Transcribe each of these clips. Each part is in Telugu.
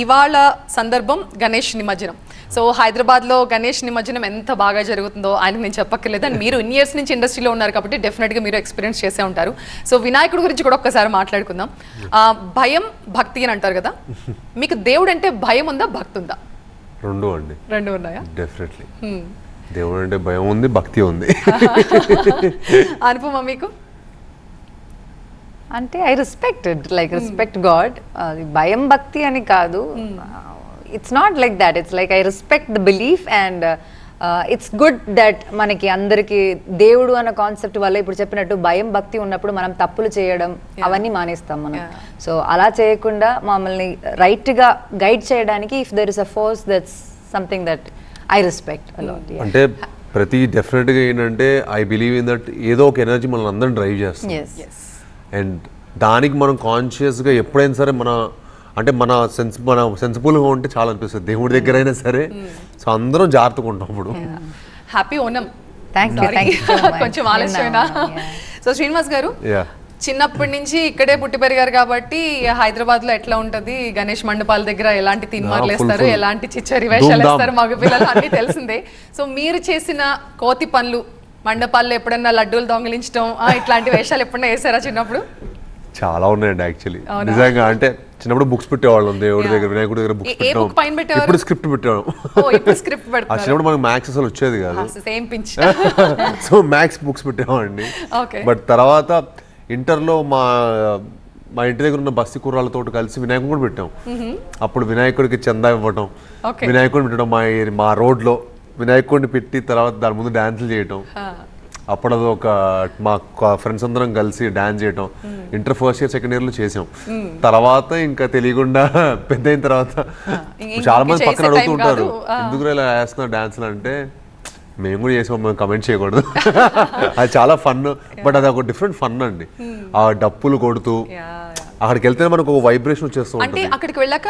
ఇవాళ సందర్భం గణేష్ నిమజ్జనం. సో హైదరాబాద్లో గణేష్ నిమజ్జనం ఎంత బాగా జరుగుతుందో ఆయనకు నేను చెప్పక్కర్లేదు. అండ్ మీరు ఇన్ని ఇయర్స్ నుంచి ఇండస్ట్రీలో ఉన్నారు కాబట్టి డెఫినెట్గా మీరు ఎక్స్పీరియన్స్ చేసే ఉంటారు. సో వినాయకుడి గురించి కూడా ఒక్కసారి మాట్లాడుకుందాం. భయం భక్తి అని అంటారు కదా, మీకు దేవుడు అంటే భయం ఉందా భక్తి ఉందా? రెండు అండి. రెండు ఉన్నాయా? డెఫినెట్లీ దేవుడు అంటే భయం ఉంది, భక్తి ఉంది. అనుపమ మీకు? అంటే ఐ రెస్పెక్ట్ గాడ్. భయం భక్తి అని కాదు, it's not like that. It's like I respect the belief and it's good that మనకి అందరికి దేవుడు అన్న కాన్సెప్ట్ వల్ల ఇప్పుడు చెప్పినట్టు భయం భక్తి ఉన్నప్పుడు మనం తప్పులు చేయడం అవన్నీ మానేస్తాం మనం. సో అలా చేయకుండా మమ్మల్ని రైట్ గా గైడ్ చేయడానికి if there is a force that's something that I respect a lot. అంటే ప్రతి డెఫినెట్గా ఏంటంటే ఐ బిలీవ్ ఇన్ దట్ ఏదో ఒక ఎనర్జీ మనల్ని అందరిని డ్రైవ్ చేస్తుంది. అండ్ దానికి మనం కాన్షియస్గా ఎప్పుడైనా సరే మన సెన్సిబుల్గా ఉంటే చాలా అనిపిస్తుంది దేవుడి దగ్గర అయినా సరే. సో అందరం జాగ్రత్తగా ఉంటాం. ఇప్పుడు హ్యాపీ ఓనం. కొంచెం you. ఆలస్యమైనా. సో శ్రీనివాస్ గారు, చిన్నప్పటి నుంచి ఇక్కడే పుట్టి పెరిగారు కాబట్టి హైదరాబాద్ లో ఎట్లా ఉంటది, గణేష్ మండపాల దగ్గర ఎలాంటి తీన్మార్లు వేస్తారు, ఎలాంటి చిచ్చరి వేషాలు వేస్తారు మగ పిల్లలు అన్ని తెలిసిందే. సో మీరు చేసిన కోతి పనులు, మండపాల్లో ఎప్పుడన్నా లడ్డూలు దొంగిలించడం ఇట్లాంటి వేషాలు ఎప్పుడన్నా వేసారా చిన్నప్పుడు? చాలా ఉన్నాయండి యాక్చువల్లీ. నిజంగా అంటే చిన్నప్పుడు బుక్స్ పెట్టేవాళ్ళం దేవుడి దగ్గర, వినాయకుడి దగ్గర బుక్స్ పెట్టాం. ఇప్పుడు స్క్రిప్ట్ పెట్టాం. చిన్నప్పుడు మనకు మ్యాథ్స్ అసలు వచ్చేది కాదు. సో మ్యాథ్స్ బుక్స్ పెట్టేవాడిని. బట్ తర్వాత ఇంటర్లో మా ఇంటి దగ్గర ఉన్న బస్తి కుర్రాళ్ళతో కలిసి వినాయకుడు కూడా పెట్టాం. అప్పుడు వినాయకుడికి చందా ఇవ్వటం, వినాయకుడిని పెట్టడం, మా రోడ్లో వినాయకుడిని పెట్టి తర్వాత దాని ముందు డాన్సులు చేయటం. అప్పుడు అది ఒక మా ఫ్రెండ్స్ అందరం కలిసి డాన్స్ చేయటం ఇంటర్ ఫస్ట్ ఇయర్ సెకండ్ ఇయర్లో చేసాం. తర్వాత ఇంకా తెలియకుండా పెద్ద అయిన తర్వాత చాలా మంది పక్కన అడుగుతూ ఉంటారు, ఎందుకు ఇలా వేస్తున్నారు డాన్స్లు అంటే, మేము కూడా చేసాం, మేము కమెంట్ చేయకూడదు. అది చాలా ఫన్. బట్ అది ఒక డిఫరెంట్ ఫన్ అండి. ఆ డప్పులు కొడుతూ అక్కడికి వెళ్తే మనకు ఒక వైబ్రేషన్ వచ్చేస్తుంది. అంటే అక్కడికి వెళ్ళాక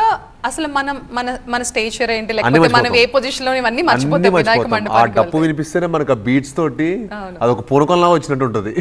అసలు మన స్టేచర్ ఏంటి, లేకపోతే మనం ఏ పొజిషన్ లో ఇవన్నీ మర్చిపోతాం. ఆ డప్పు వినిపిస్తేనే మనకు ఆ బీట్స్ తోటి అదొక పూనకంలా వచ్చినట్టు ఉంటుంది.